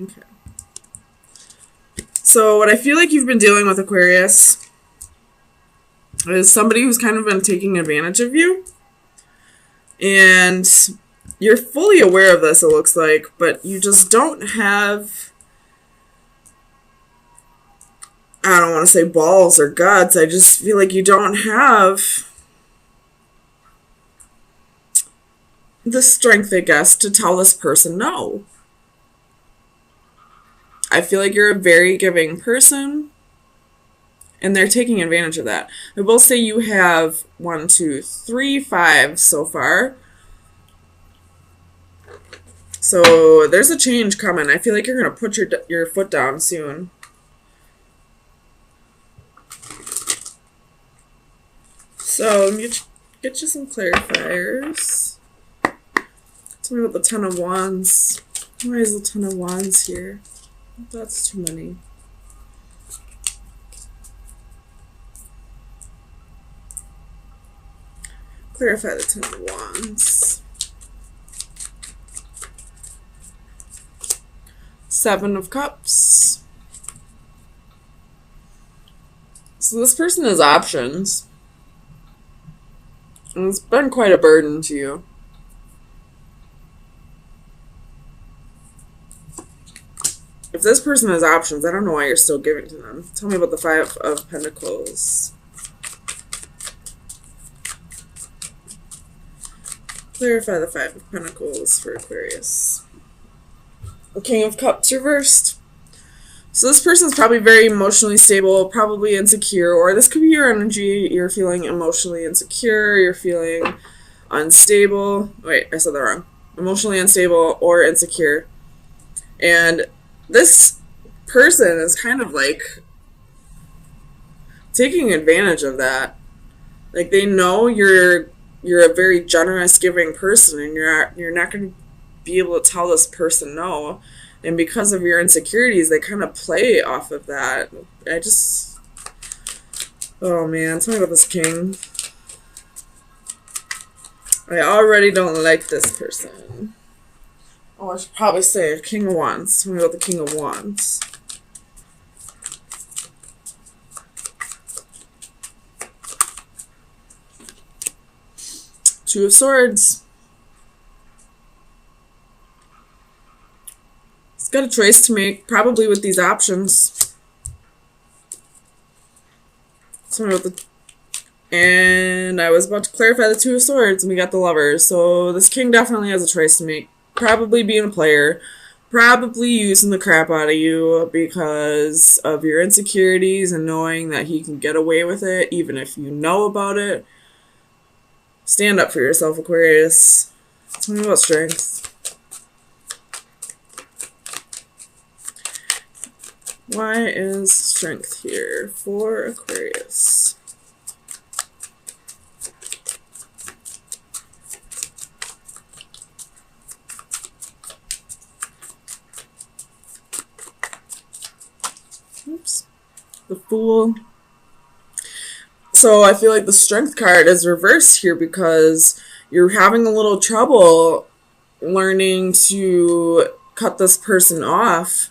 Okay. So what I feel like you've been dealing with, Aquarius, is somebody who's kind of been taking advantage of you. And you're fully aware of this, it looks like, but you just don't have, I don't want to say balls or guts. I just feel like you don't have the strength, I guess, to tell this person no. I feel like you're a very giving person, and they're taking advantage of that. I will say you have 1, 2, 3, 5 so far. So there's a change coming. I feel like you're going to put your foot down soon. So let me get you some clarifiers. Tell me about the Ten of Wands. Why is the Ten of Wands here? That's too many. Clarify the Ten of Wands. Seven of Cups. So this person has options. And it's been quite a burden to you. If this person has options, I don't know why you're still giving to them. Tell me about the Five of Pentacles. Clarify the Five of Pentacles for Aquarius. The King of Cups reversed. So this person's probably very emotionally stable, probably insecure, or this could be your energy. You're feeling emotionally insecure, you're feeling unstable. Wait, I said that wrong. Emotionally unstable or insecure. And this person is kind of like taking advantage of that. Like they know you're a very generous, giving person, and you're not going to be able to tell this person no. And because of your insecurities, they kind of play off of that. Oh man, tell me about this king. I already don't like this person. Oh, I should probably say King of Wands. Tell me about the King of Wands. Two of Swords. He's got a choice to make, probably with these options. Tell me about the... And I was about to clarify the Two of Swords, and we got the Lovers. So this king definitely has a choice to make. Probably being a player. Probably using the crap out of you because of your insecurities and knowing that he can get away with it, even if you know about it. Stand up for yourself, Aquarius. Tell me about strength. Why is strength here for Aquarius? Oops. The Fool. So I feel like the Strength card is reversed here because you're having a little trouble learning to cut this person off,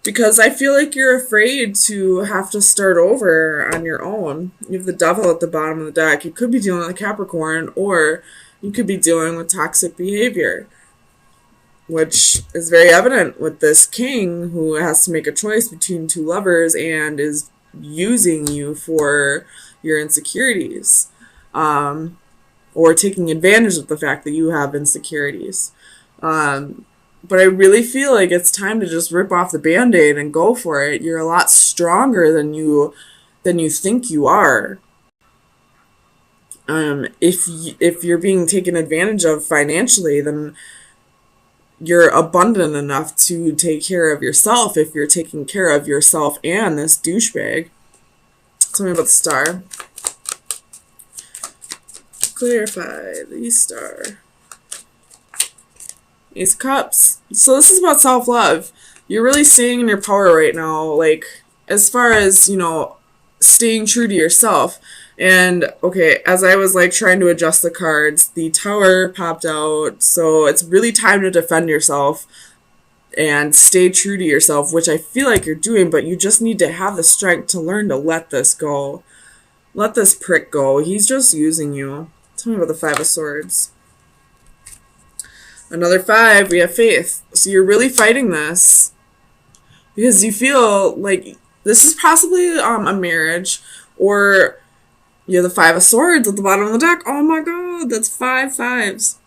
because I feel like you're afraid to have to start over on your own. You have the Devil at the bottom of the deck. You could be dealing with a Capricorn, or you could be dealing with toxic behavior, which is very evident with this king who has to make a choice between two lovers and is using you for your insecurities, or taking advantage of the fact that you have insecurities. But I really feel like it's time to just rip off the Band-Aid and go for it. You're a lot stronger than you think you are. If you're being taken advantage of financially, then you're abundant enough to take care of yourself if you're taking care of yourself and this douchebag. Tell me about the Star. Clarify the Star. Ace of Cups. So this is about self-love. You're really staying in your power right now, like, as far as, staying true to yourself. And, okay, as I was, trying to adjust the cards, the Tower popped out, so it's really time to defend yourself. and stay true to yourself, which I feel like you're doing, but you just need to have the strength to learn to let this go. Let this prick go. He's just using you. Tell me about the Five of Swords. Another 5, we have faith. So you're really fighting this because you feel like this is possibly a marriage, or you have the 5 of Swords at the bottom of the deck. Oh my god, that's 5 fives.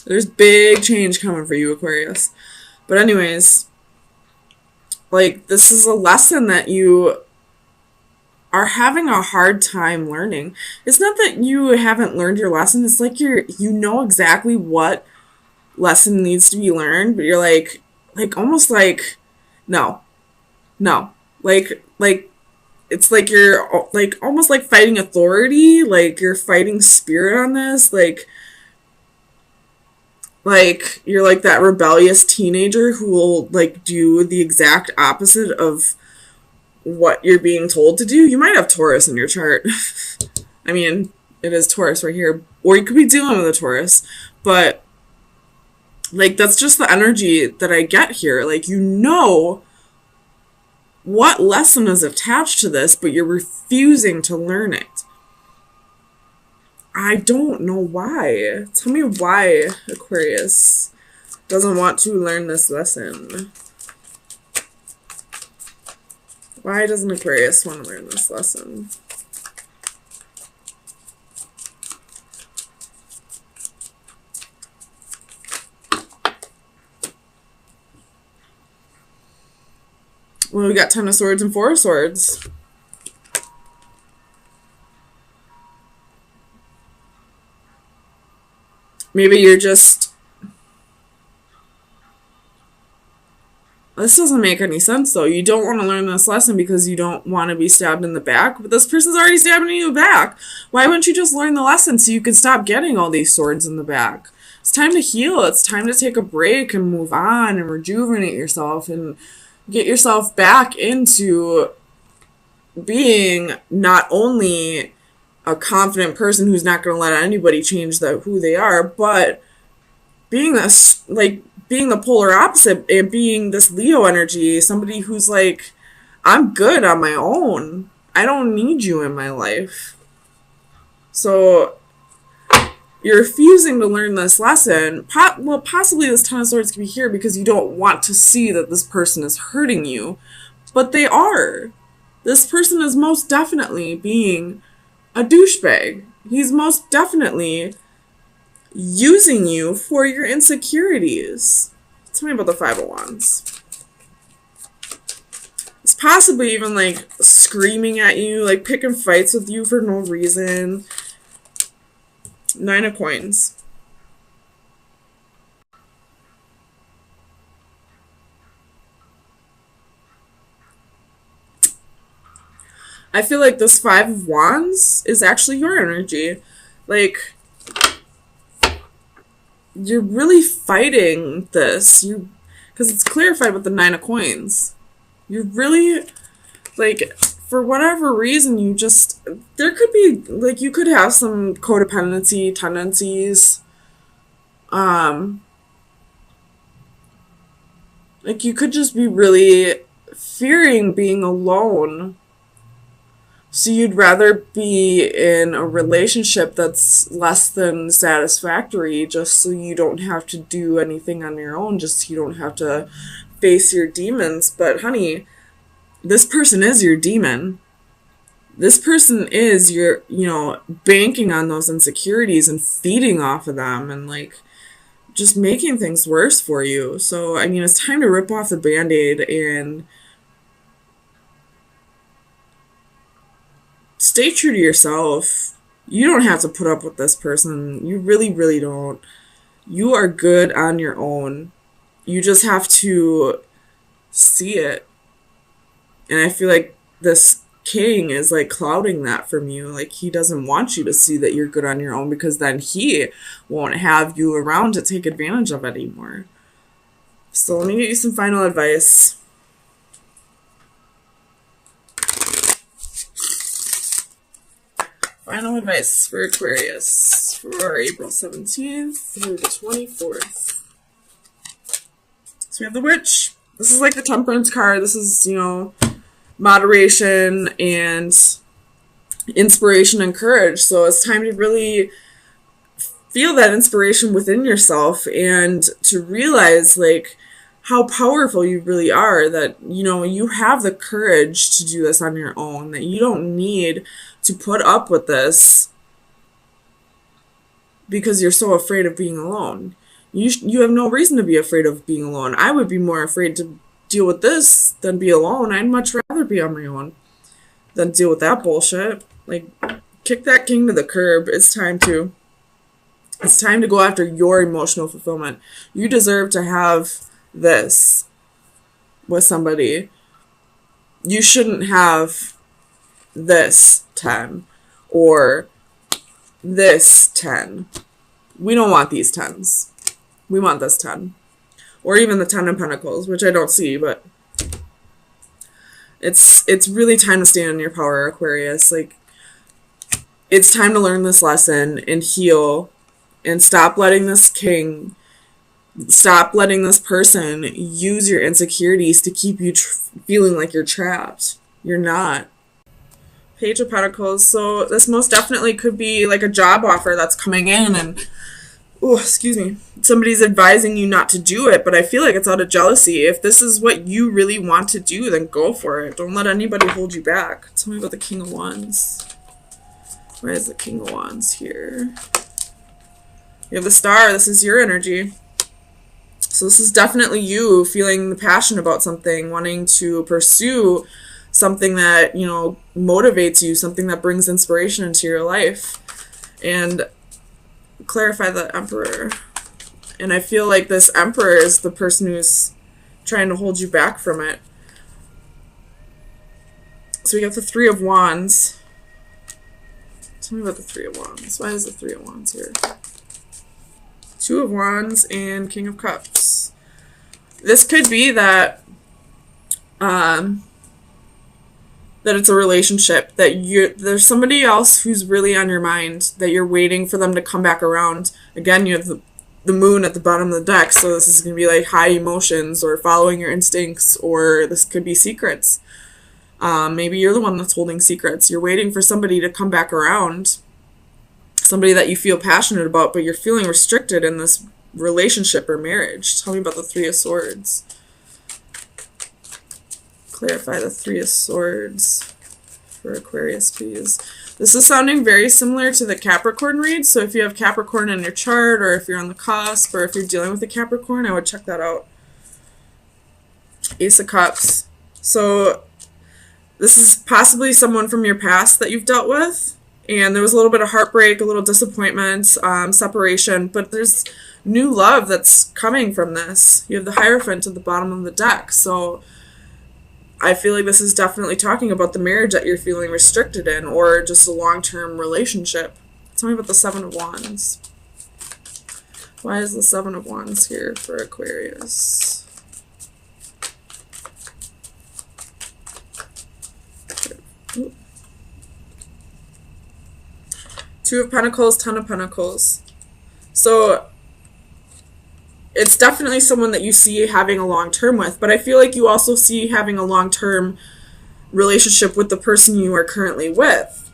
There's big change coming for you, Aquarius. But anyways, like, this is a lesson that you are having a hard time learning. It's not that you haven't learned your lesson. It's like you know exactly what lesson needs to be learned, but you're like almost like, no. Like, it's like you're like almost like fighting authority. Like you're fighting spirit on this. Like you're like that rebellious teenager who will like do the exact opposite of what you're being told to do. You might have Taurus in your chart. I mean, it is Taurus right here. Or you could be dealing with a Taurus. But, like, that's just the energy that I get here. Like, you know what lesson is attached to this, but you're refusing to learn it. I don't know why. Tell me why Aquarius doesn't want to learn this lesson. Why doesn't Aquarius want to learn this lesson? Well, we got 10 of Swords and 4 of Swords. Maybe you're just... This doesn't make any sense, though. You don't want to learn this lesson because you don't want to be stabbed in the back, but this person's already stabbing you in the back. Why wouldn't you just learn the lesson so you can stop getting all these swords in the back? It's time to heal. It's time to take a break and move on and rejuvenate yourself and get yourself back into being not only a confident person who's not going to let anybody change who they are, but being this, like, being the polar opposite and being this Leo energy, somebody who's like, I'm good on my own. I don't need you in my life. So you're refusing to learn this lesson. Well, possibly this 10 of Swords could be here because you don't want to see that this person is hurting you. But they are. This person is most definitely being a douchebag. He's most definitely using you for your insecurities. Tell me about the 5 of Wands. It's possibly even like screaming at you, like picking fights with you for no reason. 9 of Coins. I feel like this 5 of Wands is actually your energy. Like, you're really fighting this. Because it's clarified with the 9 of Coins. You're really, like, for whatever reason, you just, there could be, like, you could have some codependency tendencies. Like, you could just be really fearing being alone. So you'd rather be in a relationship that's less than satisfactory just so you don't have to do anything on your own, just so you don't have to face your demons. But honey, this person is your demon. This person is your, banking on those insecurities and feeding off of them and like just making things worse for you. So, I mean, it's time to rip off the Band-Aid and stay true to yourself. You don't have to put up with this person. You really, really don't. You are good on your own. You just have to see it. And I feel like this king is like clouding that from you. Like he doesn't want you to see that you're good on your own because then he won't have you around to take advantage of it anymore. So let me get you some final advice. Final advice for Aquarius for April 17th through the 24th. So we have the Witch. This is like the Temperance card. This is, moderation and inspiration and courage. So it's time to really feel that inspiration within yourself and to realize like how powerful you really are, that you have the courage to do this on your own, that you don't need to put up with this because you're so afraid of being alone. You have no reason to be afraid of being alone. I would be more afraid to deal with this than be alone. I'd much rather be on my own than deal with that bullshit. Like, kick that king to the curb. It's time to go after your emotional fulfillment. You deserve to have this with somebody. You shouldn't have this 10 or this 10. We don't want these 10s. We want this 10. Or even the 10 of Pentacles, which I don't see, but it's really time to stand in your power, Aquarius. Like, it's time to learn this lesson and heal and stop letting this king, stop letting this person use your insecurities to keep you feeling like you're trapped. You're not. Page of Pentacles. So this most definitely could be like a job offer that's coming in and, somebody's advising you not to do it, but I feel like it's out of jealousy. If this is what you really want to do, then go for it. Don't let anybody hold you back. Tell me about the King of Wands. Where is the King of Wands here? You have the Star. This is your energy. So this is definitely you feeling the passion about something, wanting to pursue something that, motivates you, something that brings inspiration into your life. And clarify the Emperor. And I feel like this Emperor is the person who's trying to hold you back from it. So we got the Three of Wands. Tell me about the Three of Wands. Why is the Three of Wands here? Two of Wands and King of Cups. This could be that that it's a relationship, that there's somebody else who's really on your mind, that you're waiting for them to come back around. Again, you have the moon at the bottom of the deck, so this is going to be like high emotions or following your instincts, or this could be secrets. Maybe you're the one that's holding secrets. You're waiting for somebody to come back around, somebody that you feel passionate about, but you're feeling restricted in this relationship or marriage. Tell me about the Three of Swords. Clarify the Three of Swords for Aquarius, please. This is sounding very similar to the Capricorn read, so if you have Capricorn in your chart, or if you're on the cusp, or if you're dealing with a Capricorn, I would check that out. Ace of Cups. So this is possibly someone from your past that you've dealt with, and there was a little bit of heartbreak, a little disappointment, separation, but there's new love that's coming from this. You have the Hierophant at the bottom of the deck, so I feel like this is definitely talking about the marriage that you're feeling restricted in, or just a long-term relationship. Tell me about the Seven of Wands. Why is the Seven of Wands here for Aquarius? Two of Pentacles, Ten of Pentacles. So it's definitely someone that you see having a long-term with, but I feel like you also see having a long-term relationship with the person you are currently with.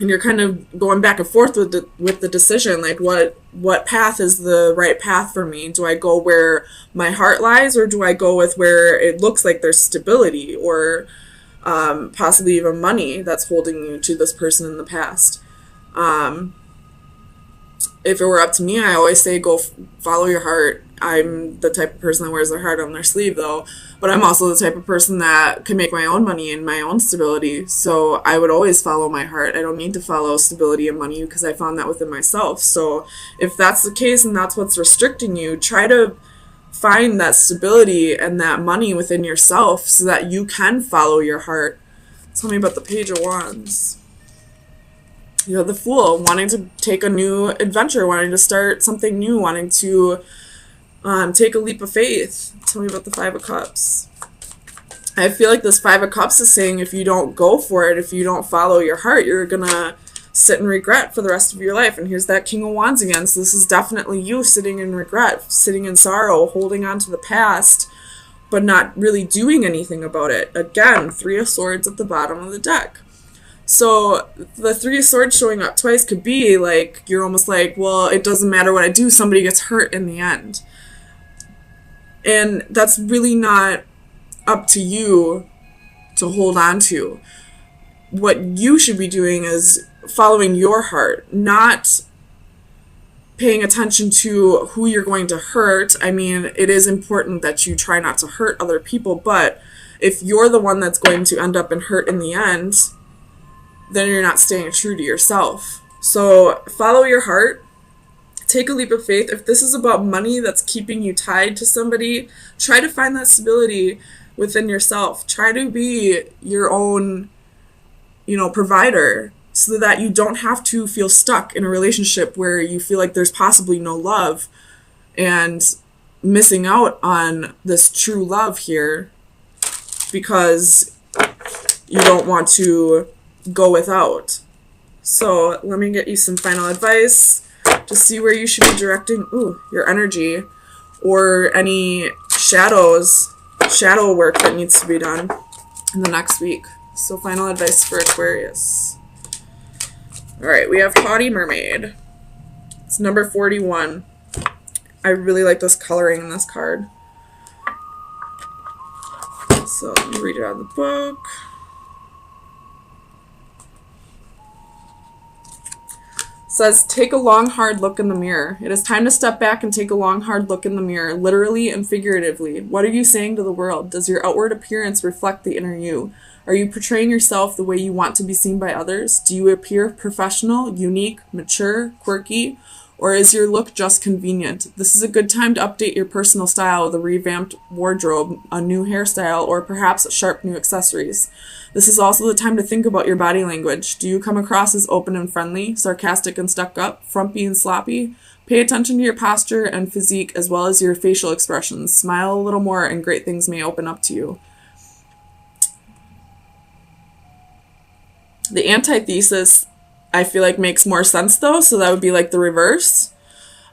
And you're kind of going back and forth with the decision, like what path is the right path for me? Do I go where my heart lies, or do I go with where it looks like there's stability, or possibly even money that's holding you to this person in the past? If it were up to me, I always say go follow your heart. I'm the type of person that wears their heart on their sleeve, though. But I'm also the type of person that can make my own money and my own stability. So I would always follow my heart. I don't need to follow stability and money because I found that within myself. So if that's the case and that's what's restricting you, try to find that stability and that money within yourself so that you can follow your heart. Tell me about the Page of Wands. You have the Fool, wanting to take a new adventure, wanting to start something new, wanting to take a leap of faith. Tell me about the Five of Cups. I feel like this Five of Cups is saying if you don't go for it, if you don't follow your heart, you're going to sit in regret for the rest of your life. And here's that King of Wands again. So this is definitely you sitting in regret, sitting in sorrow, holding on to the past, but not really doing anything about it. Again, Three of Swords at the bottom of the deck. So the Three of Swords showing up twice could be like, you're almost like, well, it doesn't matter what I do, somebody gets hurt in the end. And that's really not up to you to hold on to. What you should be doing is following your heart, not paying attention to who you're going to hurt. I mean, it is important that you try not to hurt other people, but if you're the one that's going to end up in hurt in the end, then you're not staying true to yourself. So follow your heart. Take a leap of faith. If this is about money that's keeping you tied to somebody, try to find that stability within yourself. Try to be your own, provider, so that you don't have to feel stuck in a relationship where you feel like there's possibly no love and missing out on this true love here because you don't want to go without. So let me get you some final advice to see where you should be directing your energy, or any shadow work that needs to be done in the next week. So final advice for Aquarius. All right, we have Haughty Mermaid. It's number 41. I really like this coloring in this card. So let me read it out of the book. It says, take a long, hard look in the mirror. It is time to step back and take a long, hard look in the mirror, literally and figuratively. What are you saying to the world? Does your outward appearance reflect the inner you? Are you portraying yourself the way you want to be seen by others? Do you appear professional, unique, mature, quirky? Or is your look just convenient? This is a good time to update your personal style with a revamped wardrobe, a new hairstyle, or perhaps sharp new accessories. This is also the time to think about your body language. Do you come across as open and friendly, sarcastic and stuck up, frumpy and sloppy? Pay attention to your posture and physique as well as your facial expressions. Smile a little more and great things may open up to you. The antithesis, I feel like, makes more sense though, so that would be like the reverse.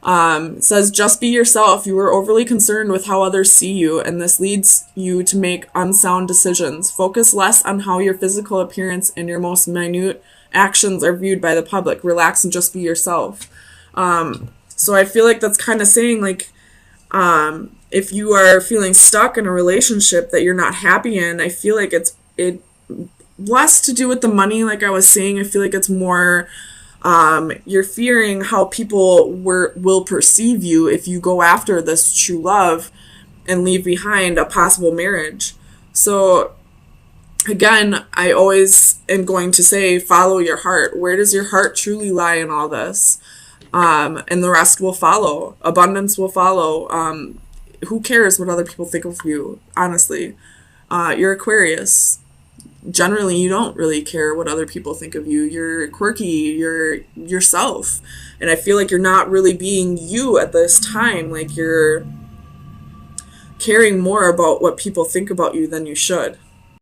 It says, just be yourself. You are overly concerned with how others see you, and this leads you to make unsound decisions. Focus less on how your physical appearance and your most minute actions are viewed by the public. Relax and just be yourself. So I feel like that's kind of saying, like, if you are feeling stuck in a relationship that you're not happy in, I feel like it less to do with the money, like I was saying. I feel like it's more you're fearing how people will perceive you if you go after this true love and leave behind a possible marriage. So again, I always am going to say, follow your heart. Where does your heart truly lie in all this? And the rest will follow. Abundance will follow. Who cares what other people think of you, honestly? You're Aquarius. Generally, you don't really care what other people think of you. You're quirky, you're yourself. And I feel like you're not really being you at this time. Like, you're caring more about what people think about you than you should.